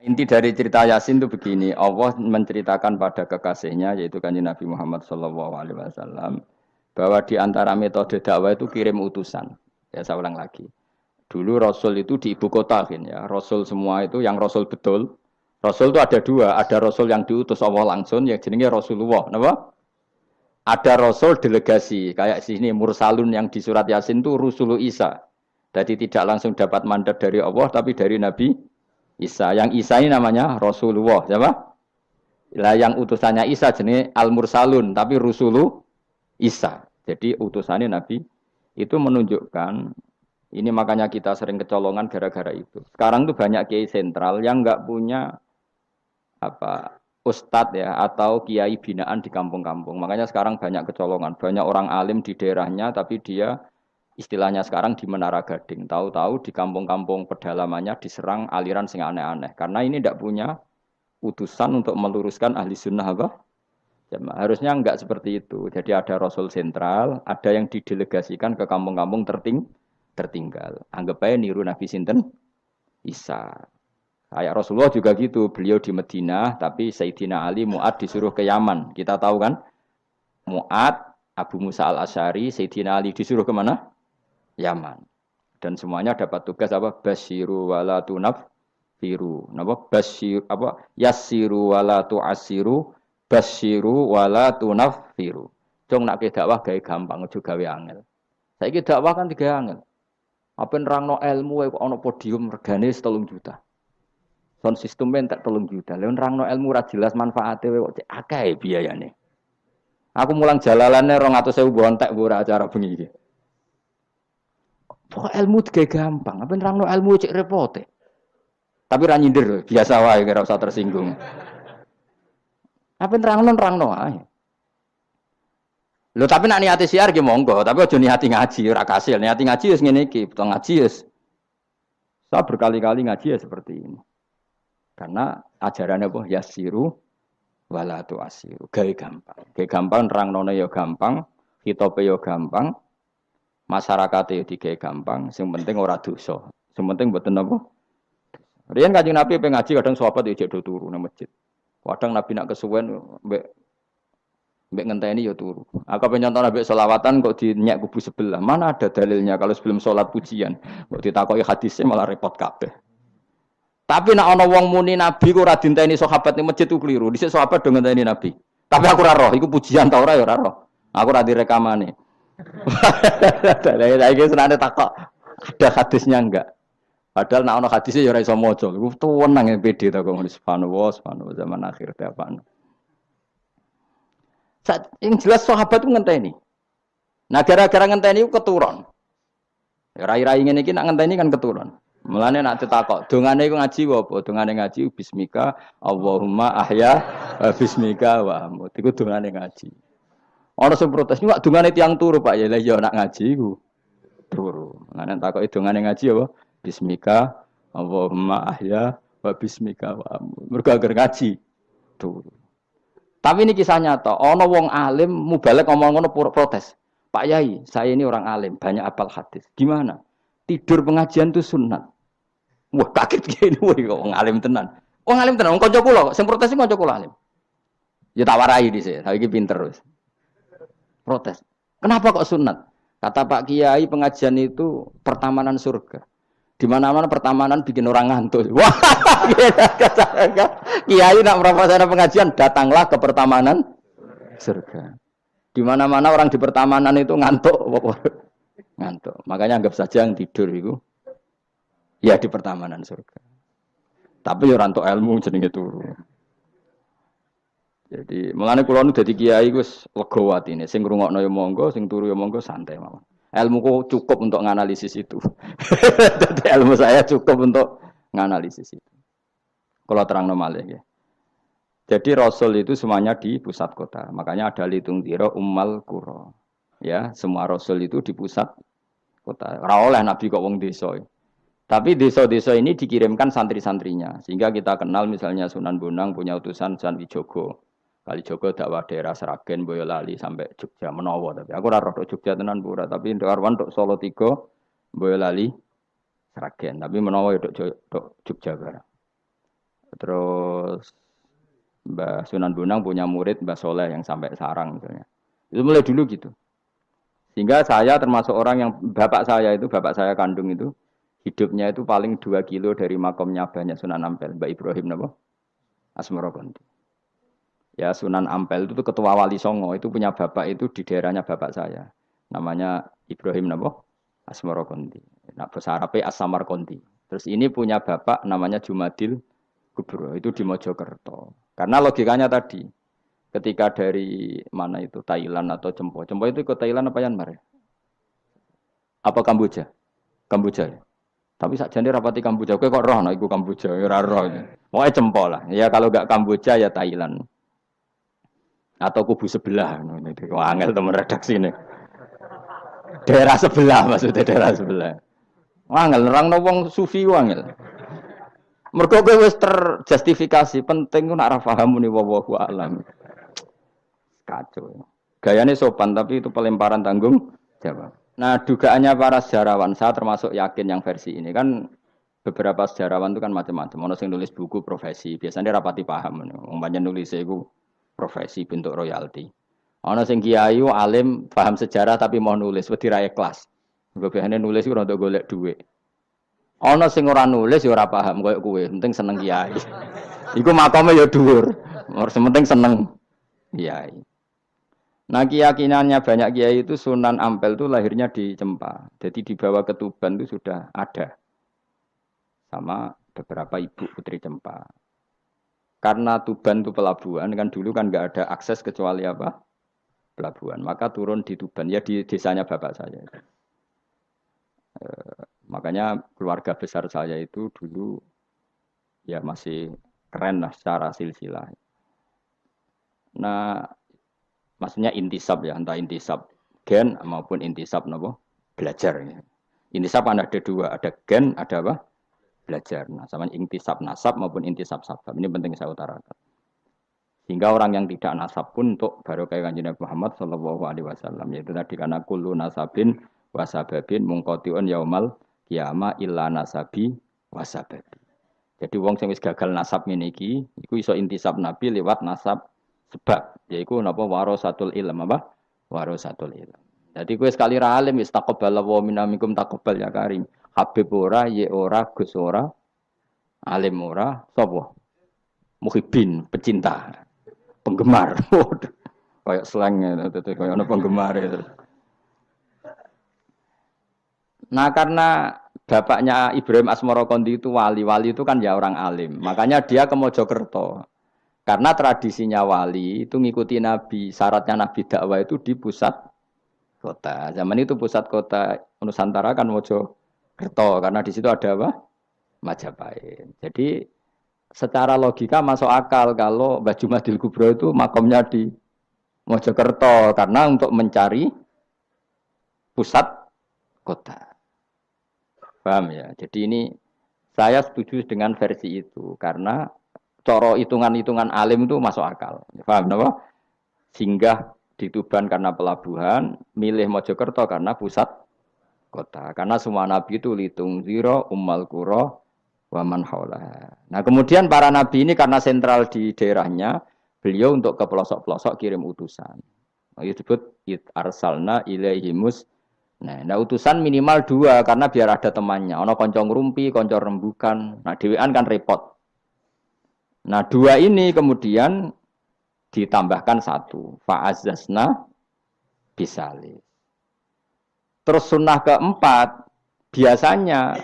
Inti dari cerita Yasin itu begini, Allah menceritakan pada kekasihnya yaitu Kanjeng Nabi Muhammad SAW bahwa di antara metode dakwah itu kirim utusan. Ya saya ulang lagi. Dulu Rasul itu di ibu kota kan ya. Rasul semua itu yang Rasul betul. Rasul itu ada dua, ada Rasul yang diutus Allah langsung yang jenenge Rasulullah, napa? Ada Rasul delegasi kayak sini Mursalun yang di surat Yasin itu Rusulu Isa. Jadi tidak langsung dapat mandat dari Allah tapi dari Nabi Isa. Yang Isa ini namanya Rasulullah, siapa? Lah yang utusannya Isa jenis Al-Mursalun, tapi Rusulu Isa. Jadi utusannya Nabi itu menunjukkan ini makanya kita sering kecolongan gara-gara itu. Sekarang tuh banyak kiai sentral yang nggak punya apa ustadz ya atau kiai binaan di kampung-kampung. Makanya sekarang banyak kecolongan, banyak orang alim di daerahnya tapi dia istilahnya sekarang di Menara Gading. Tahu-tahu di kampung-kampung pedalamannya diserang aliran sing aneh-aneh. Karena ini tidak punya utusan untuk meluruskan ahli sunnah apa? Jamaah. Harusnya enggak seperti itu. Jadi ada Rasul sentral, ada yang didelegasikan ke kampung-kampung tertinggal. Anggap aja niru Nabi Sinten Isa. Kayak Rasulullah juga gitu. Beliau di Madinah, tapi Sayyidina Ali Mu'ad disuruh ke Yaman. Kita tahu kan? Mu'ad, Abu Musa al-Asy'ari, Sayyidina Ali disuruh kemana? Yaman. Dan semuanya dapat tugas apa? Basyiru wala tunaffiru. Napa? Basyir apa? Yassiru wala tu'assiru, basyiru wala tunaffiru. Jong nak ke dakwah gawe gampang aja gawe angel. Saiki dakwah kan tiga angel. Apa nerangno ilmu kok ana podium regane 3 juta. Sound system entek 3 juta. Lha nerangno ilmu ora jelas manfaate kok cek akeh biayane. Aku mulang jalalane 200.000 bontek ora acara bengi iki. Pokok ilmu juga gampang. Apa nerangno ilmu cek repote. Tapi ra nyindir, biasa wae ora usah tersinggung. Apa nerangno ae. Lho tapi nak niati siar ki monggo, tapi aja niati ngaji ora kasil. Niati ngaji wis ngene iki, betul ngaji wis. Saya berkali-kali ngaji ya seperti ini. Karena ajarannya apa? Yasiru wala tu'asiru. Gawe gampang. Gawe gampang nerangnone ya gampang, hitope ya gampang. Masyarakat itu digawe gampang, sing penting ora dosa. Sing penting mboten apa? Riyen Kanjeng Nabi pengen ngaji kadang sahabat yo jek turu nang masjid. Kadang Nabi nak kesuwen mbek ngenteni ya turu. Aku pengen nyontoh Nabi selawatan kok dinyak kubu sebelah. Mana ada dalilnya kalau sebelum sholat pujian. Kok ditakoki hadisnya malah repot kabeh. Tapi nak ana wong muni Nabi ku ora dinteni sahabat ning masjid ku keliru. Dhisik sahabat do ngenteni Nabi. Tapi aku ora roh, iku pujian ta ora ya ora roh. Aku ora direkamane. Lah iki senane takok ada hadisnya enggak? Padahal nak ana hadisnya ya ora iso maca. Iku tuwenang yang pede ta kok subhanallah zaman akhir ta apa. Yang jelas sahabat itu ngenteni. Nah gara-gara ngenteni itu keturun. Rai-rai ngene iki nak ngenteni kan keturun. Mulane nak ditakok, dongane iku ngaji apa? Dongane ngaji bismika Allahumma ahya bismika wa amut. Iku dongane ngaji. Ana sing protes, "Ini kok dongane tiyang turu, Pak." Ya lah ya nak ngaji iku turu. Mulane takoki dongane ngaji apa? Bismika Allahumma ahya wa bismika wa amut. Mergo agar ngaji turu. Tapi ini kisah nyata. Ono wong alim mubalek ngomong ngono protes. Pak Yai, saya ini orang alim, banyak apal hadis. Gimana? Tidur pengajian itu sunat. Wah kaget gini, wah wong alim tenan. Wong alim tenan, wong kanca kula, sing protes iki kanca kula alim. Ya tak warai dhisik, saiki pinter wis. Protes. Kenapa kok sunat? Kata Pak Kiai pengajian itu pertamanan surga. Di mana-mana pertamanan bikin orang ngantuk. Wah, Kiai nak merapat pengajian, datanglah ke pertamanan surga. Di mana-mana orang di pertamanan itu ngantuk, ngantuk. Makanya anggap saja yang tidur itu, ya di pertamanan surga. Tapi ya rantuk ilmu jenenge turu. Jadi mulane kula nu dadi kiai wis lega atine. Sing ngrungokno ya monggo, sing turu ya monggo santai mawon. Ilmuku cukup untuk menganalisis itu. Jadi ilmu saya cukup untuk menganalisis itu. Kalau terang normal ya. Jadi Rasul itu semuanya di pusat kota. Makanya ada litung tiro ummal qura. Ya, semua Rasul itu di pusat kota. Ora oleh Nabi kok wong desa. Tapi desa-desa ini dikirimkan santri-santrinya. Sehingga kita kenal misalnya Sunan Bonang punya utusan Sunan Wijogo. Kalijogo dakwah daerah Seragen, Boyolali sampai Jogja menawa tapi aku ora roh Jogja tenan pura tapi Karwan tok Solo 3 Boyolali Seragen tapi menawa ya tok Jogja barang. Terus Mbah Sunan Bonang punya murid Mbah Soleh yang sampai sarang misalnya. Itu mulai dulu gitu. Sehingga saya termasuk orang yang bapak saya kandung itu hidupnya itu paling 2 kilo dari makomnya banyak Sunan Ampel, Mbak Ibrahim napa? Asmorokonti. Ya Sunan Ampel itu tuh ketua Wali Songo itu punya bapak itu di daerahnya bapak saya. Namanya Ibrahim napa? Asmorokonti. Nah, bahasa Arabnya As-Samarkonti. Terus ini punya bapak namanya Jumadil Kubro itu di Mojokerto. Karena logikanya tadi, ketika dari mana itu Thailand atau Cempo. Cempo itu ke Thailand apa Myanmar ya? Apa Kamboja? Kamboja ya. Tapi sakjane rapati Kamboja. Kowe kok roh nek iku Kamboja ya ora roh. Pokoke Cempo lah. Ya kalau enggak Kamboja ya Thailand. Atau kubu sebelah. Wah, angel temen redaksi ini. Daerah sebelah maksudnya daerah sebelah. Angel nerangno wong sufi angel. Mergo kowe wis terjustifikasi, penting ku nak ra paham muni wallahu alam. Kacau. Gayane sopan tapi itu pelemparan tanggung jawab. Nah, dugaannya para sejarawan, saya termasuk yakin yang versi ini kan beberapa sejarawan itu kan macam-macam. Ono sing nulis buku profesi, biasanya rapati paham. Umpamanya nulis iku profesi bentuk royalti. Ono sing kiai alim paham sejarah tapi mau nulis wedi ra ikhlas. Gue biasanya nulis iku untuk golek duit. Ono sing ora nulis ya ora paham koyo kowe, penting seneng kiai. Iku makome ya dhuwur. Ora penting seneng kiai. Nah keyakinannya banyak kiai itu Sunan Ampel itu lahirnya di Cempa. Jadi dibawa ke Tuban itu sudah ada. Sama beberapa ibu putri Cempa. Karena Tuban itu pelabuhan, kan dulu kan nggak ada akses kecuali apa? Pelabuhan. Maka turun di Tuban, ya di desanya bapak saya. Makanya keluarga besar saya itu dulu ya masih keren lah secara silsilah. Nah, maksudnya intisab ya, entah intisab gen maupun intisab nopo belajar. Intisab kan ada dua, ada gen, ada apa? Belajar. Nah, sama intisab nasab maupun intisab sabab. Ini penting saya utarakan. Sehingga orang yang tidak nasab pun untuk barokah Kanjeng Nabi Muhammad sallallahu alaihi wasallam yaitu tadi karena kullu nasabin wasababin mungqatiun yaumal qiyamah illa nasabi wasababi. Jadi wong sing wis gagal nasab ngene iki iku iso intisab Nabi lewat nasab sebab yaiku napa warasatul ilm apa? Warasatul ilm. Jadi kowe sekali ra alim wis taqabbal wa minamikum taqabbal ya karim. Habib ora, ye ora, Gus ora, alim ora, sapa? Muhibbin, pecinta, penggemar. Kayak slangnya kayak ana penggemar itu. Nah, karena bapaknya Ibrahim Asmorokondi itu wali itu kan ya orang alim. Makanya dia ke Mojokerto. Karena tradisinya wali itu ngikuti Nabi, syaratnya Nabi dakwah itu di pusat kota. Zaman itu pusat kota Nusantara kan Mojokerto karena di situ ada apa? Majapahit. Jadi secara logika masuk akal kalau Mbah Jumadil Kubro itu makomnya di Mojokerto karena untuk mencari pusat kota. Paham ya? Jadi ini saya setuju dengan versi itu karena coro hitungan-hitungan alim itu masuk akal. Paham apa? Singgah di Tuban karena pelabuhan, milih Mojokerto karena pusat kota. Karena semua nabi itu litung ziro, ummal qura, wa man haulaha. Nah, kemudian para nabi ini karena sentral di daerahnya, beliau untuk ke pelosok-pelosok kirim utusan. Itu disebut arsalna ilaihimus. Nah, utusan minimal 2 karena biar ada temannya. Ono konco ngrumpi, konco rembukan. Nah, dhewean kan repot. Nah, 2 ini kemudian ditambahkan 1. Fa'azzazna bisali. Terus sunnah keempat, biasanya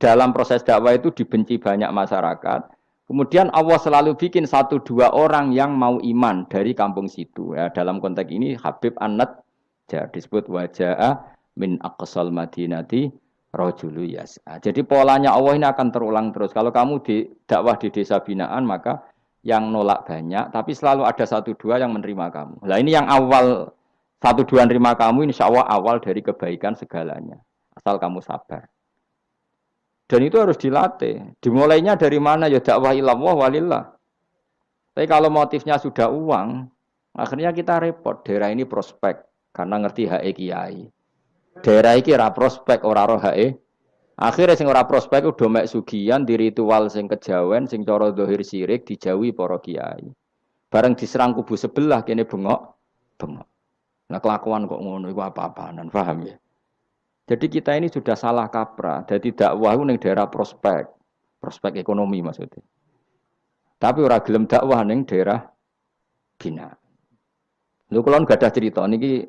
dalam proses dakwah itu dibenci banyak masyarakat. Kemudian Allah selalu bikin 1-2 orang yang mau iman dari kampung situ. Ya, dalam konteks ini Habib An-Najjar disebut wajah min aqsal madinati rajulu yas'a. Jadi polanya Allah ini akan terulang terus. Kalau kamu di dakwah di desa binaan maka yang nolak banyak tapi selalu ada 1-2 yang menerima kamu. Nah, ini yang awal 1-2 menerima kamu insya Allah awal dari kebaikan segalanya. Asal kamu sabar. Dan itu harus dilatih. Dimulainya dari mana? Ya dakwah ilallah walillah. Tapi kalau motifnya sudah uang, akhirnya kita repot. Daerah ini prospek karena ngerti HE kiai. Daerah iki ora prospek ora roh hae Akhirnya sing ora prospek udah mek sugihan di ritual sing kejawen sing cara zahir sirik dijauhi para kiai. Bareng diserang kubu sebelah kene bengok, bengok. Nah kelakuan kok ngono iku apa-apaan, paham ya? Jadi kita ini sudah salah kaprah. Jadi dakwah itu ning daerah prospek, prospek ekonomi maksudnya. Tapi ora gelem dakwah ning daerah bina. Lho kula gak ada cerita niki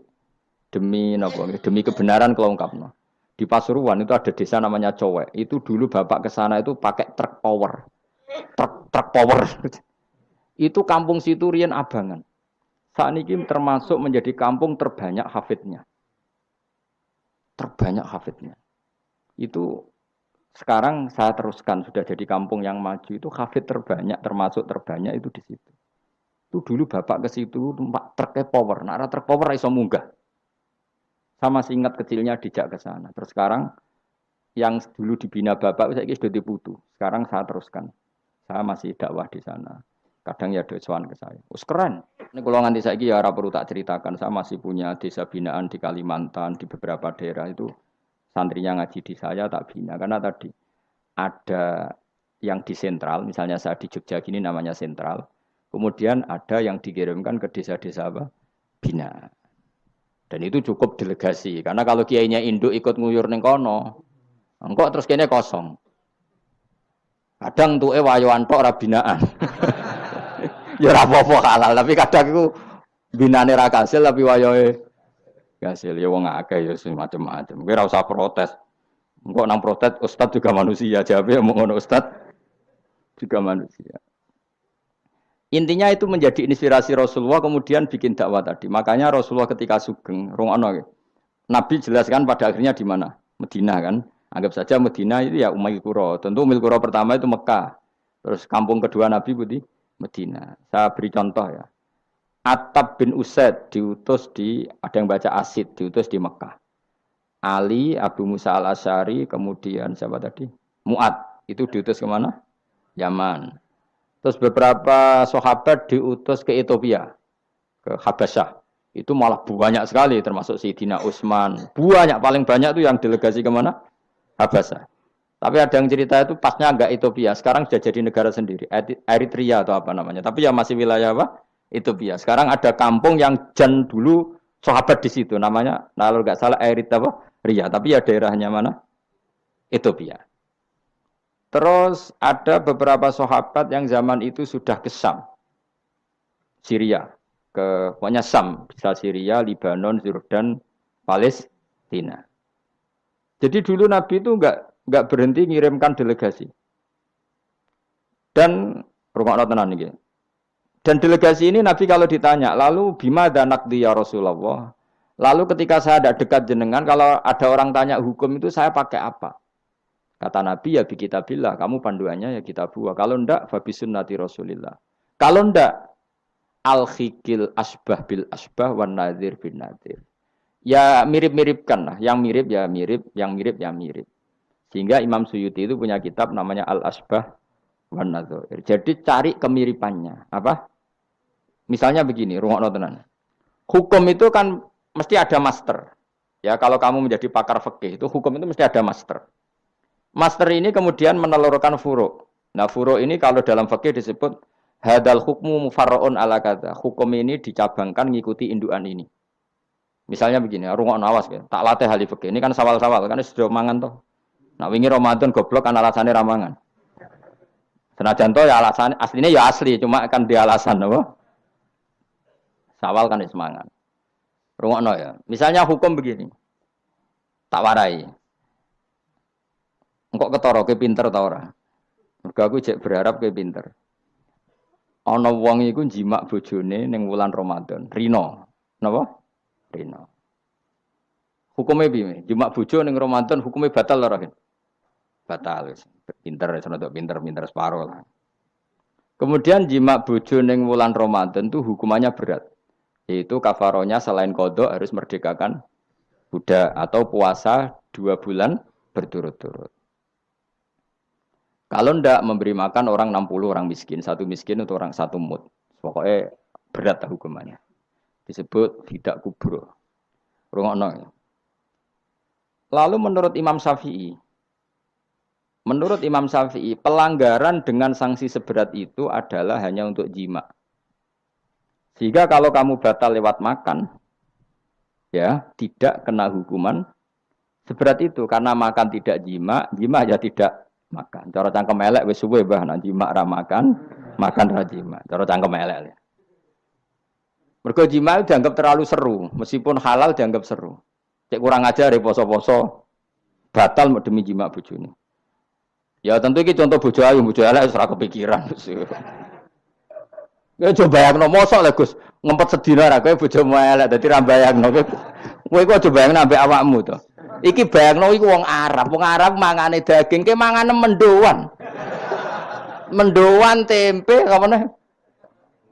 demi napa? Demi kebenaran kula ungkapno. Di Pasuruan itu ada desa namanya Cowek. Itu dulu bapak ke sana itu pakai truk power. Truk power. Itu kampung situ riyen abangan. Saat ini termasuk menjadi kampung terbanyak hafidnya. Terbanyak hafidnya. Itu sekarang saya teruskan sudah jadi kampung yang maju itu hafid terbanyak termasuk terbanyak itu di situ. Itu dulu bapak ke situ numpak truk power. Nah, truk power iso munggah. Sama masih ingat kecilnya dijak ke sana. Terus sekarang yang dulu dibina bapak saya sudah diputu. Sekarang saya teruskan. Saya masih dakwah di sana. Kadang ya doawan ke saya. Us keren. Ini kalau nganti saya ya perlu tak ceritakan. Saya masih punya desa binaan di Kalimantan, di beberapa daerah itu santrinya ngaji di saya tak bina. Karena tadi ada yang di sentral, misalnya saya di Jogja gini namanya sentral. Kemudian ada yang dikirimkan ke desa-desa apa? Bina. Dan itu cukup delegasi. Karena kalau kiainya induk ikut nguyur ning kono, engkau terus kene kosong. Kadang tuh wayoan tok ora binaan. Ya ora apa-apa halal, tapi kadang iku binane ra kasil tapi wayohe kasil. Ya wong akeh ya macam-macam. Kowe ora usah protes. Engkau nang protes ustaz juga manusia, jawabe mau ngono ustaz juga manusia. Intinya itu menjadi inspirasi Rasulullah kemudian bikin dakwah tadi. Makanya Rasulullah ketika sugeng, rungono Nabi jelaskan pada akhirnya di mana? Medina kan. Anggap saja Medina itu ya Umayyah Qura. Tentu Umayyah Qura pertama itu Mekah. Terus kampung kedua Nabi Budi Medina. Saya beri contoh ya. Attab bin Usaid diutus di ada yang baca Asid diutus di Mekah. Ali, Abu Musa al-Asy'ari, kemudian siapa tadi? Mu'ad. Itu diutus kemana? Yaman. Terus beberapa sahabat diutus ke Ethiopia, ke Habasyah. Itu malah banyak sekali, termasuk Sayyidina Utsman. Banyak, paling banyak itu yang delegasi kemana? Habasyah. Tapi ada yang cerita itu pasnya enggak Ethiopia. Sekarang sudah jadi negara sendiri. Eritrea atau apa namanya. Tapi ya masih wilayah apa? Ethiopia. Sekarang ada kampung yang jan dulu sahabat di situ. Namanya, kalau enggak salah Eritrea. Tapi ya daerahnya mana? Ethiopia. Terus ada beberapa sahabat yang zaman itu sudah ke Syam, Syria, ke pokoknya Syam, bisa Syria, Lebanon, Yordan, Palestina. Jadi dulu Nabi itu enggak berhenti ngirimkan delegasi. Dan rumah tenan ini. Dan delegasi ini Nabi kalau ditanya, lalu bima danakdi ya Rasulullah. Lalu ketika saya ada dekat jenengan, kalau ada orang tanya hukum itu saya pakai apa? Kata Nabi ya bi kitabillah, kamu panduannya ya kitabullah. Kalau ndak fa bi sunnati Rasulillah. Kalau ndak al-khikil asbah bil asbah wan nadhir bin nadhir. Ya mirip-miripkan lah, yang mirip ya mirip, yang mirip ya mirip. Sehingga Imam Suyuti itu punya kitab namanya Al-Asbah wan Nadhir. Jadi cari kemiripannya. Apa? Misalnya begini, rungokno tenan. Hukum itu kan mesti ada master. Ya, kalau kamu menjadi pakar fikih itu hukum itu mesti ada master. Master ini kemudian menelurkan furu'. Nah, furu' ini kalau dalam fikih disebut hadal hukmu mufarra'un ala kata. Hukum ini dicabangkan ngikuti indukan ini. Misalnya begini, rungokno awas ya. Tak latih ahli fikih. Ini kan sawal-sawal kan sudah mangan toh. Nah, wingi Ramadan goblok kan alasannya ramangan. Senajan toh ya alasan aslinya ya asli, cuma kan dia alasan apa? Sawal kan semangat. Rungokno ya. Misalnya hukum begini. Tak warai. Engkok ketara ke pinter ta ora? Mergo aku cek berharap ke pinter. Ana wong iku njimak bojone ning wulan Ramadan, rino. Napa? Rino. Hukume piye? Njimak bojo ning Ramadan hukume batal ora? Batal. Pinter senodok pinter separo lah. Kemudian njimak bojo ning wulan Ramadan tuh hukumannya berat. Yaitu kafaronya selain kodok harus merdekakan budak atau puasa 2 bulan berturut-turut. Kalau ndak memberi makan orang 60 orang miskin, satu miskin untuk orang satu mut. Pokoknya berat hukumannya. Disebut tidak kubro. Rungokno. Lalu menurut Imam Syafi'i, Menurut Imam Syafi'i, pelanggaran dengan sanksi seberat itu adalah hanya untuk jima. Sehingga kalau kamu batal lewat makan, ya tidak kena hukuman seberat itu. Karena makan tidak jima, jima ya tidak makan. Cara cangkem elek wis suwe bah nang jima ra makan, makan ra jima. Cara cangkem elek. Mergo jima dianggap terlalu seru, meskipun halal dianggap seru. Cek kurang ajar ya poso-poso batal demi jima bojone. Ya tentu ini contoh bojo ayu, bojo elek wis ora kepikiran. Ya coba bayangno mosok lho Gus, ngempet sedina ra kowe bojomu elek dadi ra bayangno. Kowe kok coba bayangno ambek awakmu to. Iki bayangno iku wong Arab mangane daging, ke mangane mendoan. Mendoan tempe apa meneh?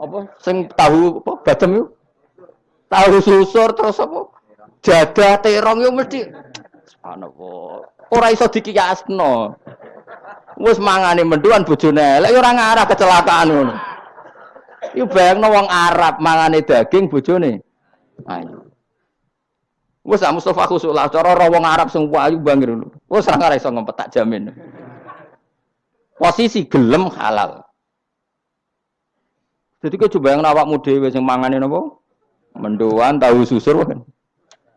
Apa sing tahu apa badem yo? Tahu susur terus apa? Jadah terong yo mesti subhanallah. Ora iso dikiyasno. Wis mangane menduan bojone elek ora ngarah kecelakaan ngono. Iku bayangno wong Arab mangane daging bojone. Ayo. Wis Mustafa khusulah cara wong Arab sing ayu bangir ngono. Wis ora ngarah iso ngempet tak jamin. Posisi gelem halal. Jadi kok coba yang awakmu dhewe sing mangane napa? Menduan tahu susur kan.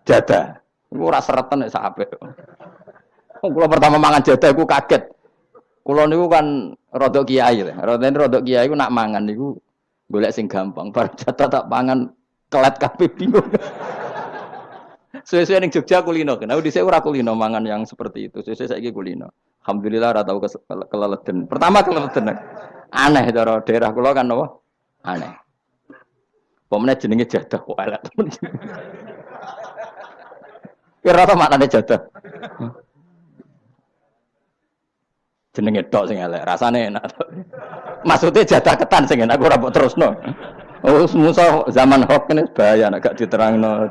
Jadah. Iku ora sereten nek sak apik. Kula pertama mangan jadah iku kaget. Kulo niku kan rodok kiai lho. Rodok kiai ku nak mangan niku golek sing gampang. Bar jatah tak pangan kelet kabeh bingung. Suwe-suwe ning Jogja kulino. Nah dhisik ora kulino mangan yang seperti itu. Suwe-suwe saiki kulino. Alhamdulillah ora tau keleleden. Pertama keleleden. Aneh cara daerah kula kan apa? Aneh. Pomene jenenge jadah kok elek temen. Kira apa maknane jadah? Jenenge tok sing elek, rasane enak. Maksudnya jatah ketan sing enak ora mbok terusno. Oh, musuh zaman hoax ini bahaya nek gak diterangno.